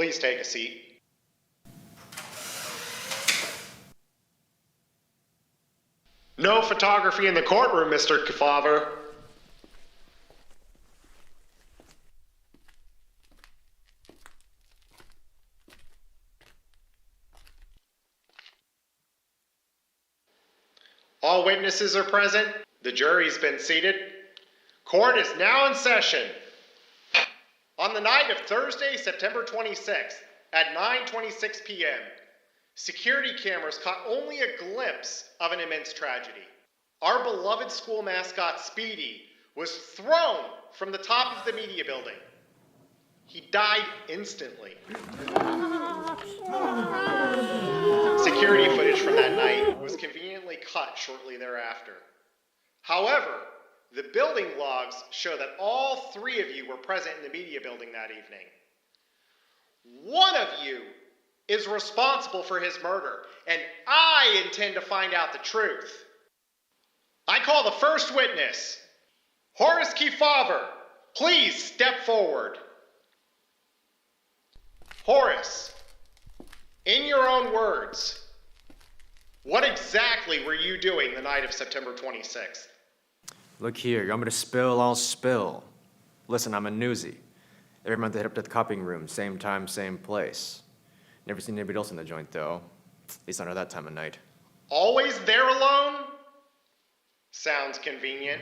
Please take a seat. No photography in the courtroom, Mr. Kefauver. All witnesses are present. The jury's been seated. Court is now in session. On the night of Thursday, September 26th, at 9:26 p.m., security cameras caught only a glimpse of an immense tragedy. Our beloved school mascot, Speedy, was thrown from the top of the media building. He died instantly. Security footage from that night was conveniently cut shortly thereafter. However, the building logs show that all three of you were present in the media building that evening. One of you is responsible for his murder, and I intend to find out the truth. I call the first witness, Horace Kefauver. Please step forward. Horace, in your own words, what exactly were you doing the night of September 26th? Look here, you want me to spill, I'll spill. Listen, I'm a newsie. Every month I head up to the copying room, same time, same place. Never seen anybody else in the joint, though. At least not at that time of night. Always there alone? Sounds convenient.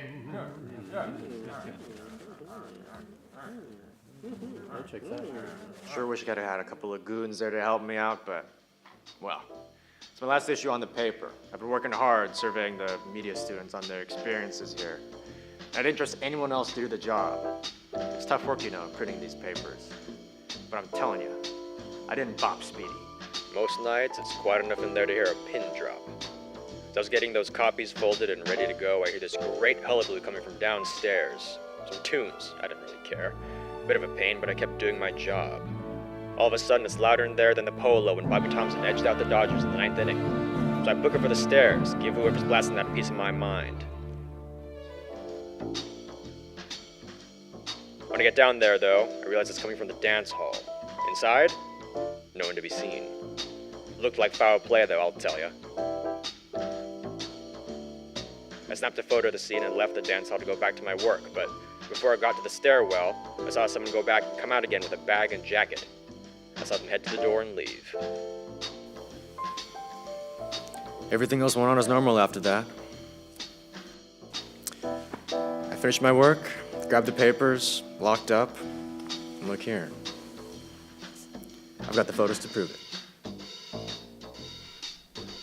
Sure wish I could have had a couple of goons there to help me out, but, well, it's my last issue on the paper. I've been working hard surveying the media students on their experiences here. I didn't trust anyone else to do the job. It's tough work, you know, printing these papers. But I'm telling you, I didn't bop Speedy. Most nights, it's quiet enough in there to hear a pin drop. As I was getting those copies folded and ready to go, I hear this great hullabaloo coming from downstairs. Some tunes. I didn't really care. Bit of a pain, but I kept doing my job. All of a sudden, it's louder in there than the polo when Bobby Thompson edged out the Dodgers in the 9th inning. So I book her for the stairs, give whoever's blasting that piece of my mind. When I get down there, though, I realize it's coming from the dance hall. Inside, no one to be seen. Looked like foul play, though, I'll tell ya. I snapped a photo of the scene and left the dance hall to go back to my work, but before I got to the stairwell, I saw someone go back and come out again with a bag and jacket. I saw them head to the door and leave. Everything else went on as normal after that. I finished my work, grabbed the papers, locked up, and look here. I've got the photos to prove it.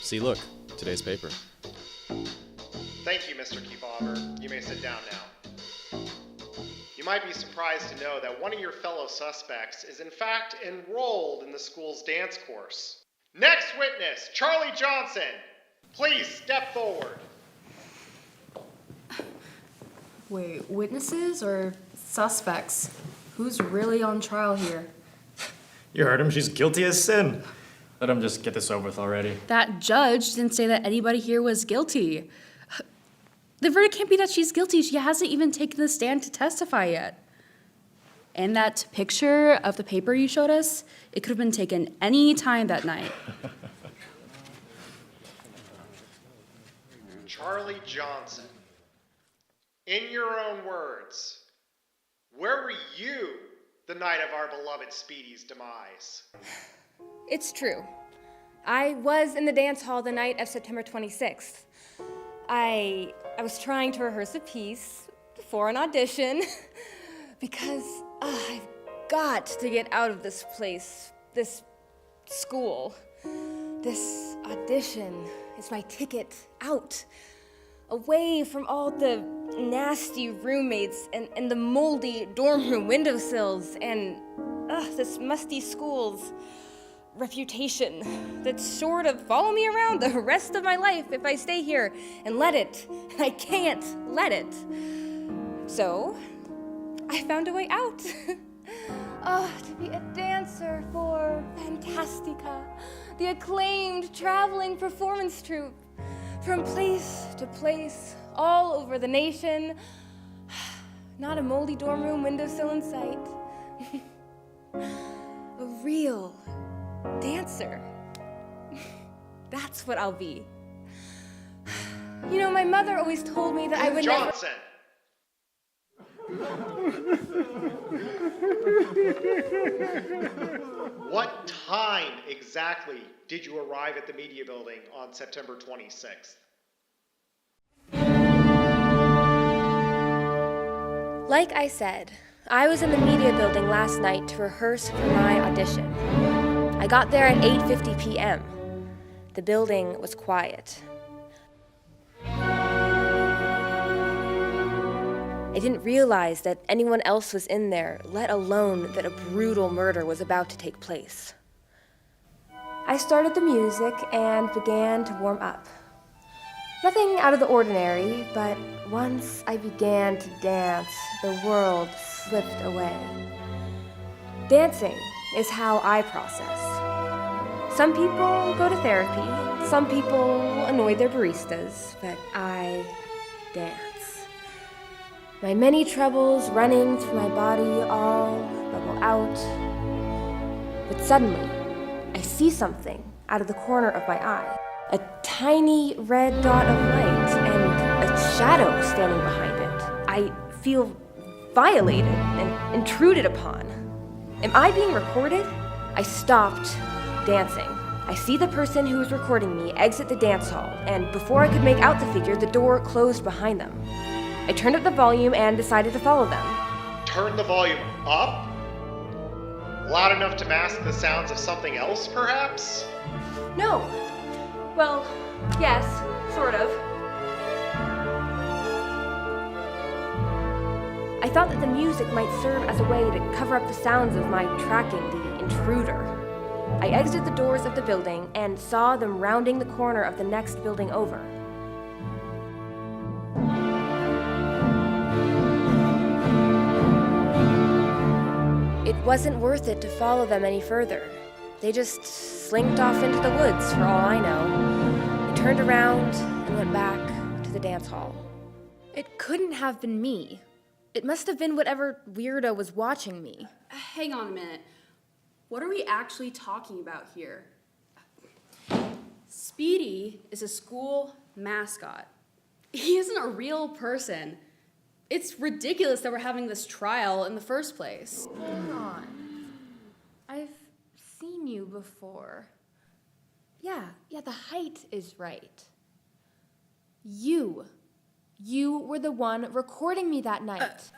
See, look, today's paper. Thank you, Mr. Kefauver. You may sit down now. You might be surprised to know that one of your fellow suspects is in fact enrolled in the school's dance course. Next witness, Charlie Johnson. Please step forward. Wait, witnesses or suspects? Who's really on trial here? You heard him, she's guilty as sin. Let him just get this over with already. That judge didn't say that anybody here was guilty. The verdict can't be that she's guilty. She hasn't even taken the stand to testify yet. And that picture of the paper you showed us, it could have been taken any time that night. Charlie Johnson, in your own words, where were you the night of our beloved Speedy's demise? It's true. I was in the dance hall the night of September 26th. I was trying to rehearse a piece for an audition because I've got to get out of this place, this school. This audition is my ticket out, away from all the nasty roommates and the moldy dorm room windowsills and this musty school's reputation that's sure to follow me around the rest of my life if I stay here and let it. And I can't let it. So, I found a way out. To be a dancer for Fantastica, the acclaimed traveling performance troupe, from place to place, all over the nation. Not a moldy dorm room windowsill in sight. A real dancer. That's what I'll be. You know, my mother always told me that I would never... Johnson! What time exactly did you arrive at the media building on September 26th? Like I said, I was in the media building last night to rehearse for my audition. I got there at 8:50 p.m. The building was quiet. I didn't realize that anyone else was in there, let alone that a brutal murder was about to take place. I started the music and began to warm up. Nothing out of the ordinary, but once I began to dance, the world slipped away. Dancing is how I process. Some people go to therapy, some people annoy their baristas, but I dance. My many troubles running through my body all bubble out. But suddenly, I see something out of the corner of my eye. A tiny red dot of light and a shadow standing behind it. I feel violated and intruded upon. Am I being recorded? I stopped dancing. I see the person who was recording me exit the dance hall, and before I could make out the figure, the door closed behind them. I turned up the volume and decided to follow them. Turn the volume up? Loud enough to mask the sounds of something else, perhaps? No. Well, yes, sort of. I thought that the music might serve as a way to cover up the sounds of my tracking the intruder. I exited the doors of the building and saw them rounding the corner of the next building over. It wasn't worth it to follow them any further. They just slinked off into the woods, for all I know. I turned around and went back to the dance hall. It couldn't have been me. It must have been whatever weirdo was watching me. Hang on a minute. What are we actually talking about here? Speedy is a school mascot. He isn't a real person. It's ridiculous that we're having this trial in the first place. Hang on. I've seen you before. Yeah, the height is right. You were the one recording me that night.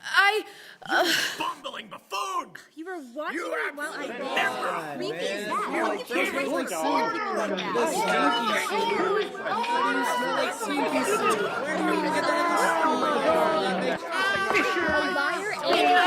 Bumbling buffoon! You were watching me while I never creepy as that. A liar and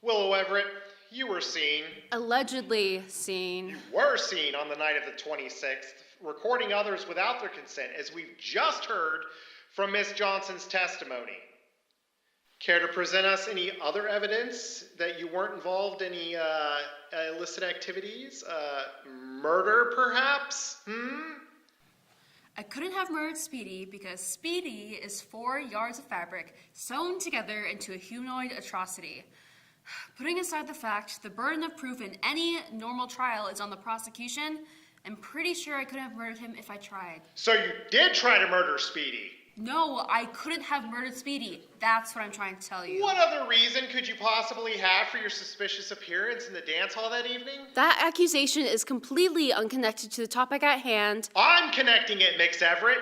Willow Everett, you were seen. Allegedly seen. Were seen on the night of the 26th, recording others without their consent, as we've just heard from Miss Johnson's testimony. Care to present us any other evidence that you weren't involved in any illicit activities? Murder, perhaps? I couldn't have murdered Speedy because Speedy is 4 yards of fabric sewn together into a humanoid atrocity. Putting aside the fact the burden of proof in any normal trial is on the prosecution, I'm pretty sure I couldn't have murdered him if I tried. So you did try to murder Speedy? No, I couldn't have murdered Speedy. That's what I'm trying to tell you. What other reason could you possibly have for your suspicious appearance in the dance hall that evening? That accusation is completely unconnected to the topic at hand. I'm connecting it, Mix Everett.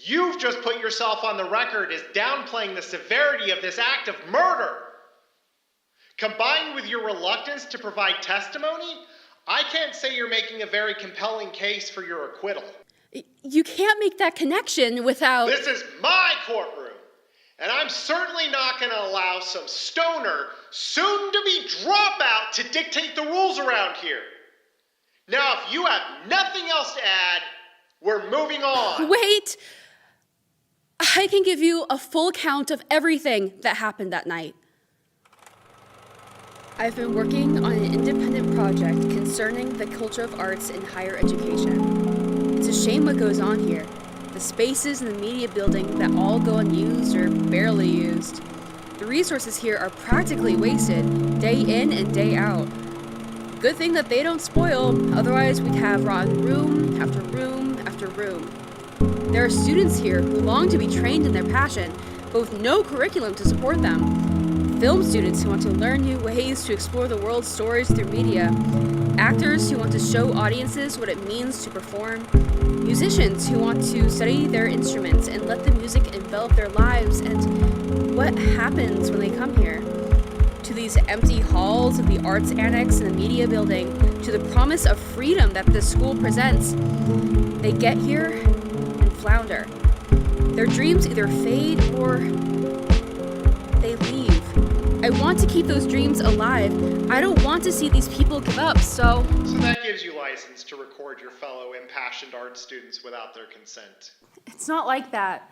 You've just put yourself on the record as downplaying the severity of this act of murder. Combined with your reluctance to provide testimony, I can't say you're making a very compelling case for your acquittal. You can't make that connection without... This is my courtroom, and I'm certainly not going to allow some stoner, soon-to-be dropout, to dictate the rules around here. Now, if you have nothing else to add, we're moving on. Wait! I can give you a full account of everything that happened that night. I've been working on an independent project concerning the culture of arts in higher education. It's a shame what goes on here. The spaces in the media building that all go unused or barely used. The resources here are practically wasted, day in and day out. Good thing that they don't spoil, otherwise we'd have rotten room after room after room. There are students here who long to be trained in their passion, but with no curriculum to support them. Film students who want to learn new ways to explore the world's stories through media. Actors who want to show audiences what it means to perform. Musicians who want to study their instruments and let the music envelop their lives, and what happens when they come here. To these empty halls of the arts annex in the media building, to the promise of freedom that this school presents. They get here and flounder. Their dreams either fade or they leave. I want to keep those dreams alive. I don't want to see these people give up, so that gives you license to record your fellow impassioned art students without their consent. it's not like that.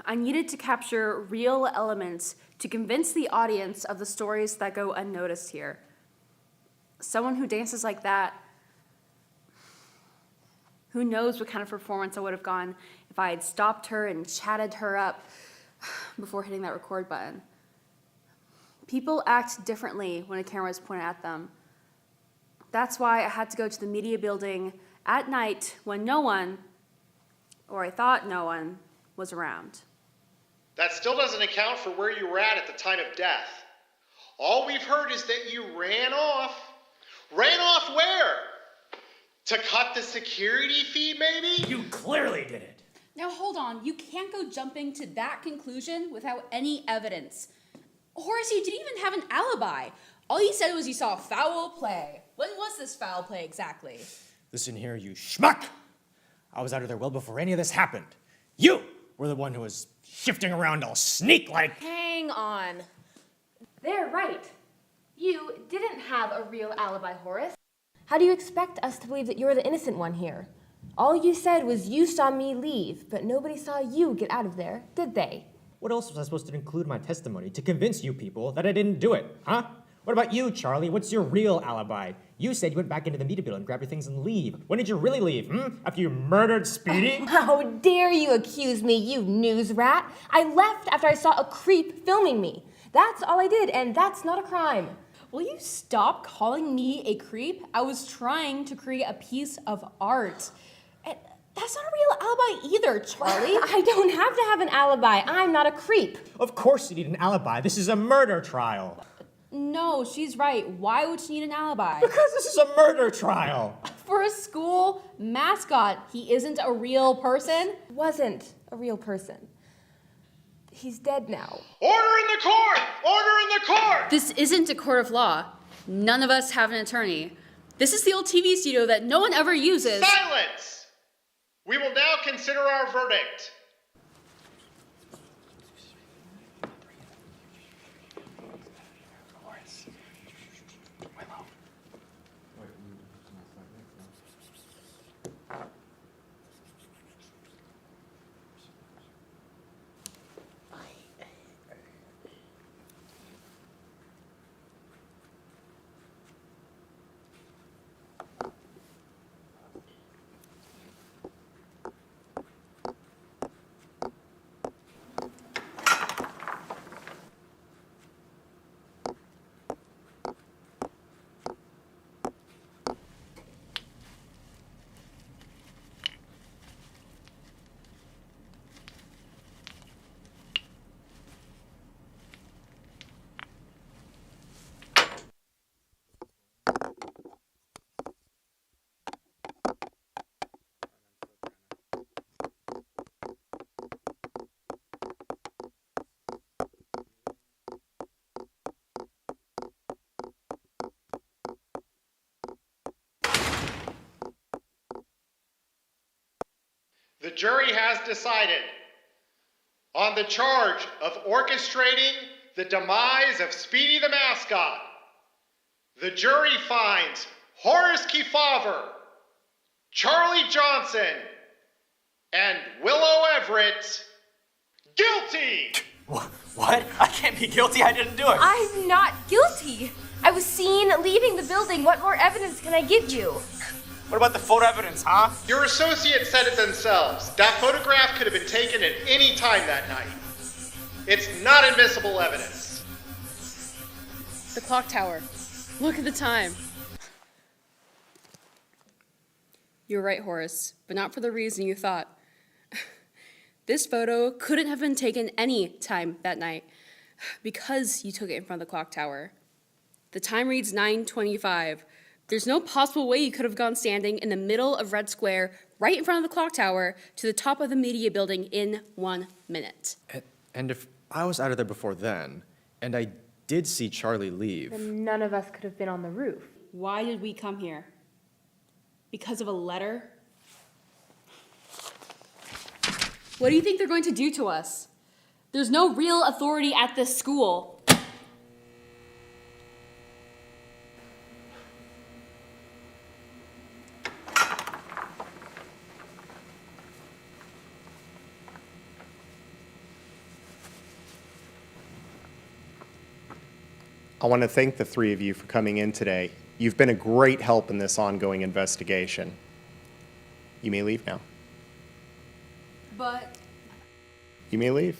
I needed to capture real elements to convince the audience of the stories that go unnoticed here. Someone who dances like that, who knows what kind of performance I would have gone if I had stopped her and chatted her up before hitting that record button. People act differently when a camera is pointed at them. That's why I had to go to the media building at night when no one, or I thought no one, was around. That still doesn't account for where you were at the time of death. All we've heard is that you ran off. Ran off where? To cut the security fee, maybe? You clearly did it. Now hold on, you can't go jumping to that conclusion without any evidence. Horace, you didn't even have an alibi. All you said was you saw foul play. When was this foul play exactly? Listen here, you schmuck! I was out of there well before any of this happened. You were the one who was shifting around all sneak-like. Hang on. They're right. You didn't have a real alibi, Horace. How do you expect us to believe that you're the innocent one here? All you said was you saw me leave, but nobody saw you get out of there, did they? What else was I supposed to include in my testimony to convince you people that I didn't do it, huh? What about you, Charlie? What's your real alibi? You said you went back into the media building, grabbed your things, and leave. When did you really leave, After you murdered Speedy? How dare you accuse me, you news rat? I left after I saw a creep filming me. That's all I did, and that's not a crime. Will you stop calling me a creep? I was trying to create a piece of art. And that's not a real alibi either, Charlie. I don't have to have an alibi. I'm not a creep. Of course you need an alibi. This is a murder trial. No, she's right. Why would she need an alibi? Because this is a murder trial. For a school mascot, he isn't a real person? Wasn't a real person. He's dead now. Order in the court! Order in the court! This isn't a court of law. None of us have an attorney. This is the old TV studio that no one ever uses. Silence! We will now consider our verdict. Willow. The jury has decided on the charge of orchestrating the demise of Speedy the mascot. The jury finds Horace Kefauver, Charlie Johnson, and Willow Everett guilty. What? I can't be guilty. I didn't do it. I'm not guilty. I was seen leaving the building. What more evidence can I give you? What about the photo evidence, huh? Your associates said it themselves. That photograph could have been taken at any time that night. It's not admissible evidence. The clock tower. Look at the time. You're right, Horace, but not for the reason you thought. This photo couldn't have been taken any time that night because you took it in front of the clock tower. The time reads 9:25. There's no possible way you could have gone standing in the middle of Red Square, right in front of the clock tower, to the top of the media building in 1 minute. And if I was out of there before then, and I did see Charlie leave, Then none of us could have been on the roof. Why did we come here? Because of a letter? What do you think they're going to do to us? There's no real authority at this school. I want to thank the three of you for coming in today. You've been a great help in this ongoing investigation. You may leave now. But You may leave.